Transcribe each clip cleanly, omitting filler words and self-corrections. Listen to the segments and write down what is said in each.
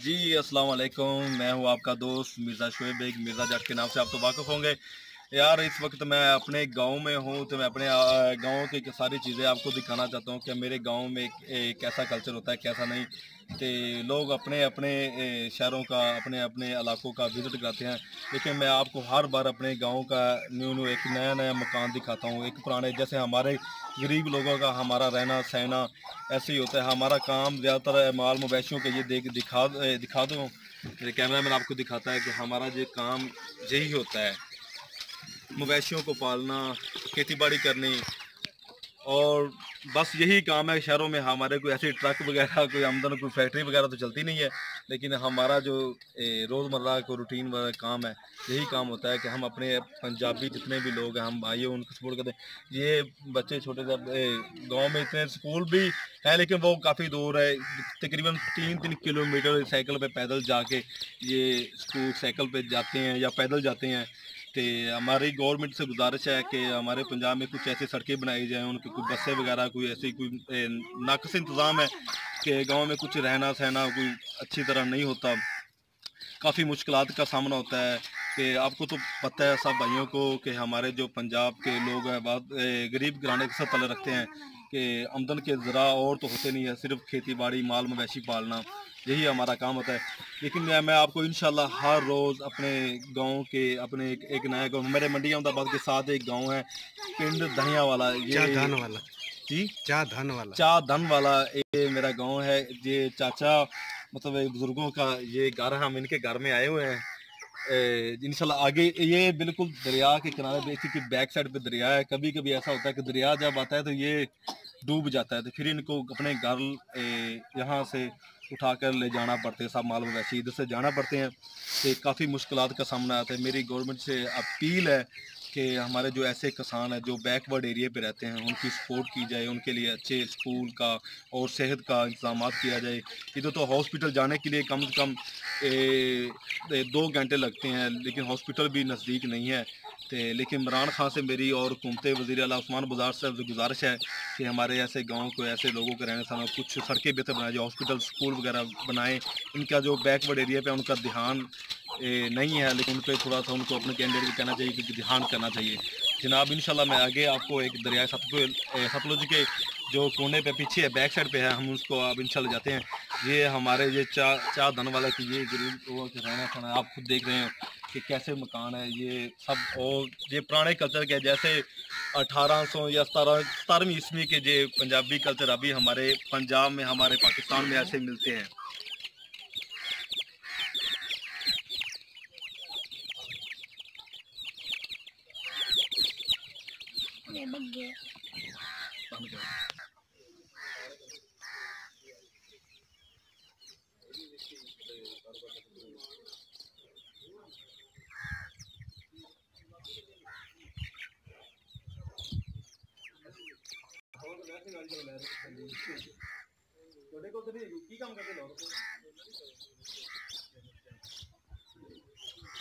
जी, अस्सलाम वालेकुम। मैं हूँ आपका दोस्त मिर्ज़ा शोएब बेग, मिर्ज़ा जट के नाम से आप तो वाक़िफ़ होंगे। यार इस वक्त मैं अपने गांव में हूँ, तो मैं अपने गांव की सारी चीज़ें आपको दिखाना चाहता हूँ कि मेरे गांव में कैसा कल्चर होता है, कैसा नहीं। तो लोग अपने अपने शहरों का, अपने अपने इलाकों का विज़िट कराते हैं, लेकिन मैं आपको हर बार अपने गांव का न्यू न्यू एक नया नया मकान दिखाता हूँ। एक पुराने जैसे हमारे गरीब लोगों का हमारा रहना सहना ऐसे ही होता है। हमारा काम ज़्यादातर माल मवेशियों के ये दिखा दो। मेरे कैमरा मैन आपको दिखाता है कि हमारा ये काम यही होता है, मवेशियों को पालना, खेती बाड़ी करनी, और बस यही काम है। शहरों में हमारे कोई ऐसे ट्रक वगैरह, कोई आमदन, कोई फैक्ट्री वगैरह तो चलती नहीं है, लेकिन हमारा जो रोज़मर्रा को रूटीन वाला काम है, यही काम होता है कि हम अपने पंजाबी जितने भी लोग हैं, हम भाइयों उनको सपोर्ट करते हैं। ये बच्चे छोटे जब गांव में इतने स्कूल भी हैं, लेकिन वो काफ़ी दूर है, तकरीबन 3-3 किलोमीटर साइकिल पे पैदल जाके ये स्कूल साइकिल पे जाते हैं या पैदल जाते हैं। तो हमारी गवर्नमेंट से गुजारिश है कि हमारे पंजाब में कुछ ऐसी सड़कें बनाई जाएँ, उनकी कोई बसें वगैरह, कोई ऐसी कोई नाक़िस इंतज़ाम है कि गांव में कुछ रहना सहना कोई अच्छी तरह नहीं होता, काफ़ी मुश्किलात का सामना होता है। कि आपको तो पता है सब भाइयों को कि हमारे जो पंजाब के लोग हैं बहुत गरीब घराने के साथ तले रखते हैं, कि आमदन के ज़रा और तो होते नहीं है, सिर्फ खेती बाड़ी माल मवेशी पालना, यही हमारा काम होता है। लेकिन मैं आपको इंशाल्लाह हर रोज़ अपने गांव के, अपने एक नया गाँव, मेरे मंडी अहमदाबाद के साथ एक गाँव है पिंड धनिया वाला, क्या ये धान वाला? जी क्या धान वाला? चा धन वाला, ये मेरा गांव है। ये चाचा मतलब बुजुर्गों का ये घर, हम इनके घर में आए हुए हैं। इंशाल्लाह आगे ये बिल्कुल दरिया के किनारे, बेसिक की बैक साइड पे दरिया है। कभी कभी ऐसा होता है कि दरिया जब आता है तो ये डूब जाता है, तो फिर इनको अपने घर यहाँ से उठाकर ले जाना पड़ते हैं, सब माल मवेशी इधर से जाना पड़ते हैं। तो काफ़ी मुश्किलात का सामना आता है। मेरी गवर्नमेंट से अपील है कि हमारे जो ऐसे किसान हैं जो बैकवर्ड एरिया पे रहते हैं, उनकी सपोर्ट की जाए, उनके लिए अच्छे स्कूल का और सेहत का इंतजाम किया जाए। इधर तो हॉस्पिटल जाने के लिए कम से कम 2 घंटे लगते हैं, लेकिन हॉस्पिटल भी नज़दीक नहीं है। तो लेकिन इमरान खान से मेरी और हुकूमत वज़ीर आला उस्मान बुज़ार से गुजारिश है कि हमारे ऐसे गाँव को, ऐसे लोगों को रहने सहने, कुछ सड़कें बेहतर बनाए जाए, हॉस्पिटल स्कूल वगैरह बनाएं। इनका जो बैकवर्ड एरिया पे उनका ध्यान नहीं है, लेकिन उन पर थोड़ा सा उनको अपने कैंडिडेट को कहना चाहिए कि ध्यान करना चाहिए। जनाब इंशाल्लाह मैं आगे आपको एक दरिया सतलुज के जो कोने पे पीछे है, बैक साइड पे है, हम उसको अब इंशाल्लाह जाते हैं। ये हमारे ये चा धन वाला की ये गरीब लोगों के रहना खाना आप खुद देख रहे हैं कि कैसे मकान है ये सब। और ये पुराने कल्चर के, जैसे 1800 या 17वीं ईस्वी के जो पंजाबी कल्चर अभी हमारे पंजाब में, हमारे पाकिस्तान में ऐसे मिलते हैं।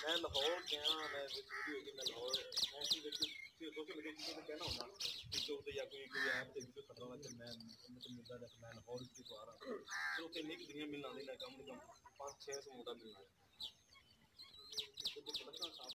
मैं लाहौर गया, मैं वीडियो मैं लाहौर मैं सोशल मीडिया चीज़ों से कहना होना यूट्यूब से या कोई कोई ऐप से वीडियो कर रहा हूँ कि मैं मतलब मिलता है, मैं लाहौर की तो आ रहा हूँ, तो फिर नेक्स्ट दुनिया मिलना देना कम से कम 5-6 सौ मोटा मिलना है।